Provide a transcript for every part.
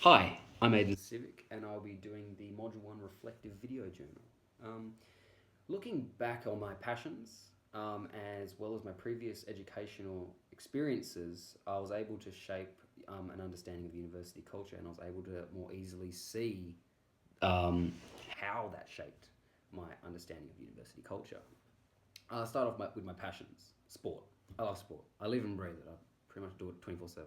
Hi, I'm Aiden Civic, and I'll be doing the Module 1 Reflective Video Journal. Um, Looking back on my passions, as well as my previous educational experiences, I was able to shape an understanding of university culture, and I was able to more easily see um, how that shaped my understanding of university culture. I'll start off with my passions. Sport. I love sport. I live and breathe it. I pretty much do it 24/7.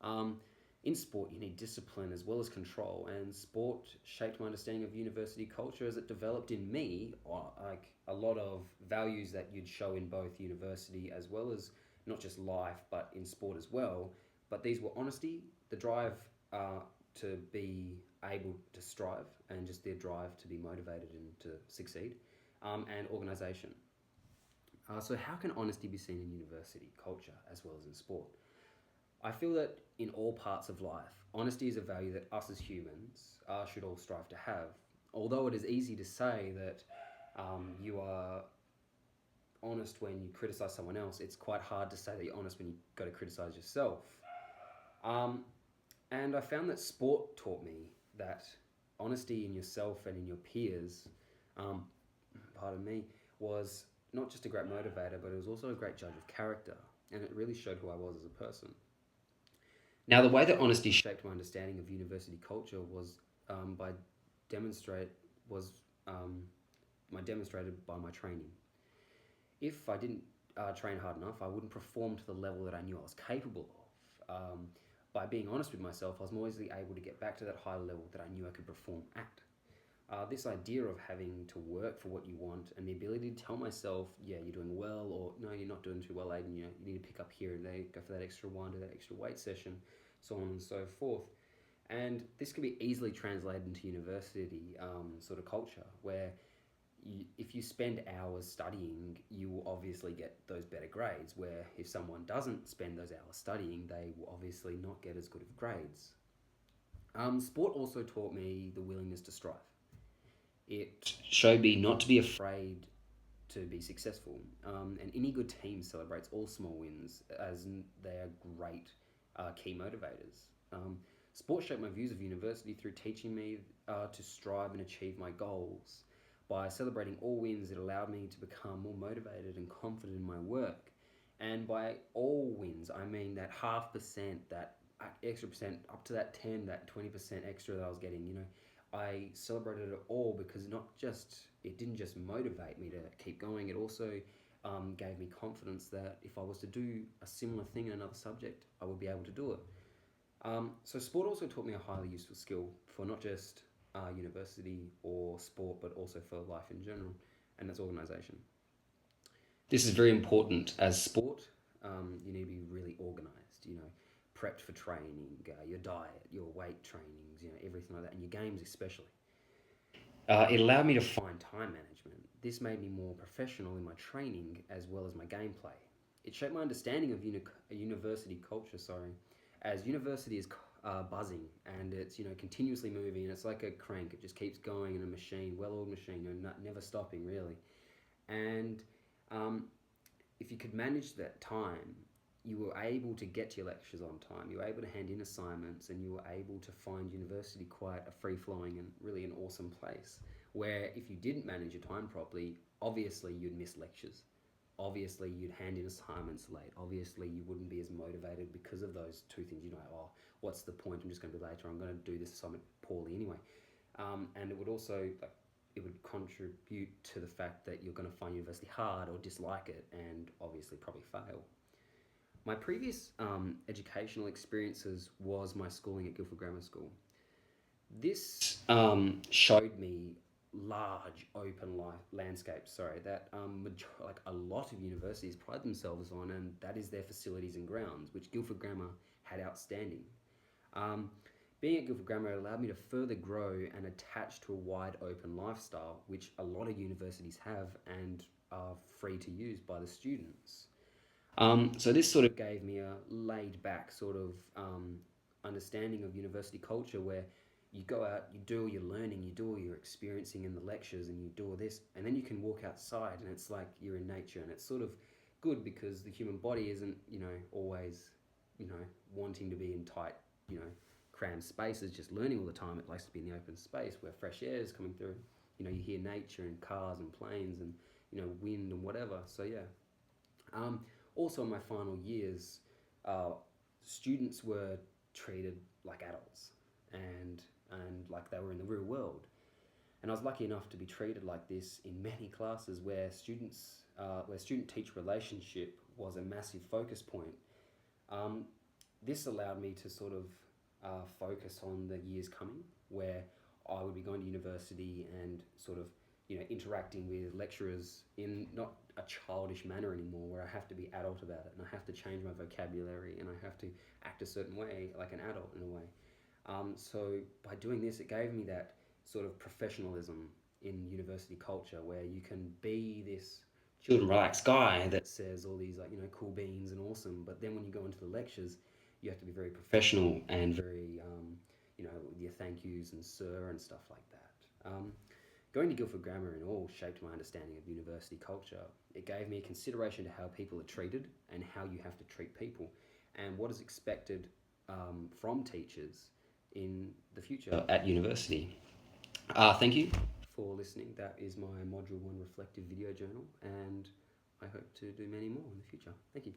Um, in sport, you need discipline as well as control, and sport shaped my understanding of university culture as it developed in me like a lot of values that you'd show in both university as well as not just life but in sport as well. But these were honesty, the drive to be able to strive, and just their drive to be motivated and to succeed, and organisation. So, how can honesty be seen in university culture as well as in sport? I feel that in all parts of life, honesty is a value that us as humans should all strive to have. Although it is easy to say that you are honest when you criticize someone else, it's quite hard to say that you're honest when you go to criticize yourself. Um, and I found that sport taught me that honesty in yourself and in your peers, um, pardon me, was not just a great motivator, but it was also a great judge of character. And it really showed who I was as a person. Now, the way that honesty shaped my understanding of university culture was by demonstrate was um, my demonstrated by my training. If I didn't train hard enough, I wouldn't perform to the level that I knew I was capable of. By being honest with myself, I was more easily able to get back to that high level that I knew I could perform at. This idea of having to work for what you want and the ability to tell myself, yeah, you're doing well, or no, you're not doing too well, Aiden, you need to pick up here and there, go for that extra one, do that extra weight session, so on and so forth. And this can be easily translated into university sort of culture, where if you spend hours studying, you will obviously get those better grades. Where if someone doesn't spend those hours studying, they will obviously not get as good of grades. Sport also taught me the willingness to strive. It showed me not to be afraid to be successful. And any good team celebrates all small wins as they are great key motivators. Sport shaped my views of university through teaching me to strive and achieve my goals. By celebrating all wins, it allowed me to become more motivated and confident in my work. And by all wins, I mean that half percent, that extra percent, up to that 10, that 20% extra that I was getting, I celebrated it all because not just it didn't just motivate me to keep going. It also gave me confidence that if I was to do a similar thing in another subject, I would be able to do it. So sport also taught me a highly useful skill for not just university or sport, but also for life in general, and that's organisation. This is very important as sport. You need to be really organised. Prepped for training, your diet, your weight trainings, everything like that, and your games especially. It allowed me to find time management. This made me more professional in my training as well as my gameplay. It shaped my understanding of university culture. Sorry, as university is buzzing and it's continuously moving and it's like a crank. It just keeps going in a machine, well-oiled machine, never stopping really. And um, if you could manage that time, you were able to get to your lectures on time. You were able to hand in assignments, and you were able to find university quite a free flowing and really an awesome place. Where if you didn't manage your time properly, obviously you'd miss lectures. Obviously, you'd hand in assignments late. Obviously, you wouldn't be as motivated because of those two things. Oh, what's the point? I'm just going to be later. I'm going to do this assignment poorly anyway. And it would also it would contribute to the fact that you're going to find university hard or dislike it, and obviously probably fail. My previous educational experiences was my schooling at Guildford Grammar School. This showed me large open landscapes. Sorry, that like a lot of universities pride themselves on, and that is their facilities and grounds, which Guildford Grammar had outstanding. Um, Being at Guildford Grammar allowed me to further grow and attach to a wide open lifestyle, which a lot of universities have and are free to use by the students. So this sort of gave me a laid back sort of understanding of university culture where you go out, you do all your learning, you do all your experiencing in the lectures, and you do all this, and then you can walk outside and it's like you're in nature, and it's sort of good because the human body isn't, always, wanting to be in tight, crammed spaces, just learning all the time. It likes to be in the open space where fresh air is coming through. You know, you hear nature and cars and planes and, you know, wind and whatever. So yeah. Um, Also, in my final years, uh, students were treated like adults and like they were in the real world. And I was lucky enough to be treated like this in many classes where student-teacher relationship was a massive focus point. Um, this allowed me to sort of focus on the years coming, where I would be going to university and sort of, you know, interacting with lecturers in not a childish manner anymore, where I have to be adult about it and I have to change my vocabulary and I have to act a certain way, like an adult in a way. So by doing this, it gave me that sort of professionalism in university culture, where you can be this chill and relaxed guy that says all these, like, you know, cool beans and awesome, but then when you go into the lectures, you have to be very professional and very, you know, with your thank yous and sir and stuff like that. Going to Guildford Grammar in all shaped my understanding of university culture. It gave me a consideration to how people are treated and how you have to treat people and what is expected from teachers in the future at university. Thank you for listening. That is my Module 1 reflective video journal, and I hope to do many more in the future. Thank you.